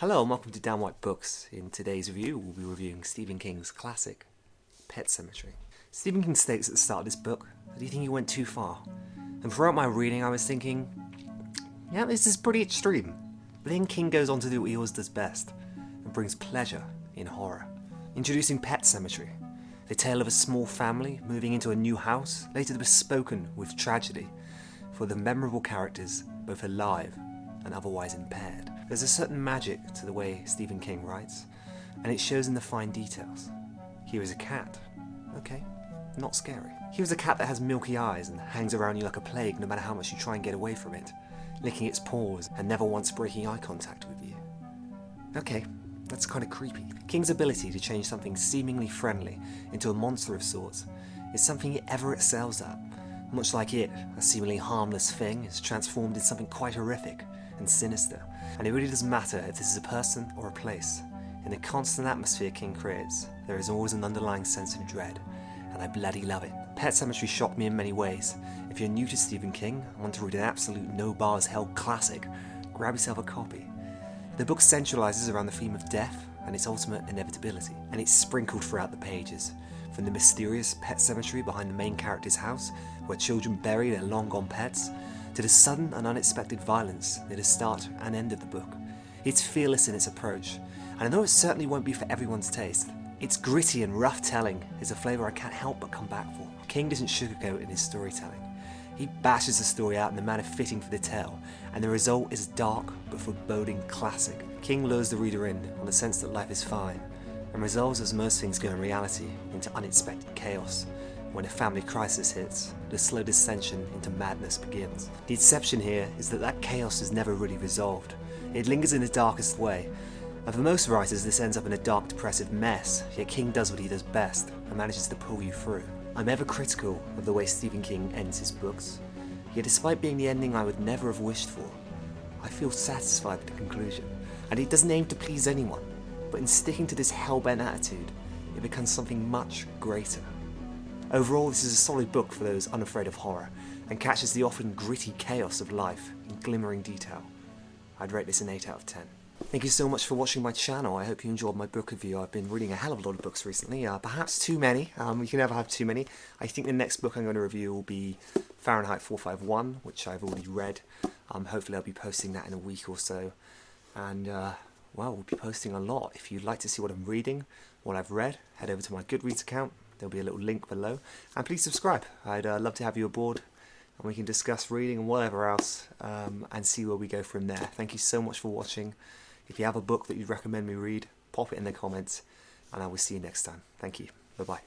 Hello and welcome to Downright Books. In today's review, we'll be reviewing Stephen King's classic, Pet Sematary. Stephen King states at the start of this book that he thinks he went too far. And throughout my reading, I was thinking, yeah, this is pretty extreme. But then King goes on to do what he always does best, and brings pleasure in horror. Introducing Pet Sematary, the tale of a small family moving into a new house, later bespoken with tragedy, for the memorable characters both alive and otherwise impaired. There's a certain magic to the way Stephen King writes, and it shows in the fine details. Here is a cat. Okay, not scary. Here's a cat that has milky eyes and hangs around you like a plague no matter how much you try and get away from it, licking its paws and never once breaking eye contact with you. Okay, that's kind of creepy. King's ability to change something seemingly friendly into a monster of sorts is something he ever excels at. Much like it, a seemingly harmless thing is transformed into something quite horrific and sinister. And it really doesn't matter if this is a person or a place. In the constant atmosphere King creates, there is always an underlying sense of dread, and I bloody love it. Pet Sematary shocked me in many ways. If you're new to Stephen King and want to read an absolute no-bars-held classic, grab yourself a copy. The book centralises around the theme of death and its ultimate inevitability, and it's sprinkled throughout the pages. From the mysterious pet cemetery behind the main character's house, where children bury their long-gone pets, to the sudden and unexpected violence near the start and end of the book. It's fearless in its approach, and although it certainly won't be for everyone's taste, its gritty and rough telling is a flavour I can't help but come back for. King doesn't sugarcoat in his storytelling. He bashes the story out in the manner fitting for the tale, and the result is a dark but foreboding classic. King lures the reader in on the sense that life is fine, and resolves, as most things go in reality, into unexpected chaos. When a family crisis hits, the slow descension into madness begins. The exception here is that chaos is never really resolved. It lingers in the darkest way, and for most writers this ends up in a dark, depressive mess, yet King does what he does best, and manages to pull you through. I'm ever critical of the way Stephen King ends his books, yet despite being the ending I would never have wished for, I feel satisfied with the conclusion. And it doesn't aim to please anyone, but in sticking to this hell-bent attitude, it becomes something much greater. Overall, this is a solid book for those unafraid of horror, and catches the often gritty chaos of life in glimmering detail. I'd rate this an 8 out of 10. Thank you so much for watching my channel. I hope you enjoyed my book review. I've been reading a hell of a lot of books recently, perhaps too many. You can never have too many. I think the next book I'm going to review will be Fahrenheit 451, which I've already read. Hopefully I'll be posting that in a week or so. And, well, we'll be posting a lot. If you'd like to see what I'm reading, what I've read, head over to my Goodreads account. There'll be a little link below, and please subscribe. I'd love to have you aboard, and we can discuss reading and whatever else, and see where we go from there. Thank you so much for watching. If you have a book that you'd recommend me read, pop it in the comments, and I will see you next time. Thank you. Bye-bye.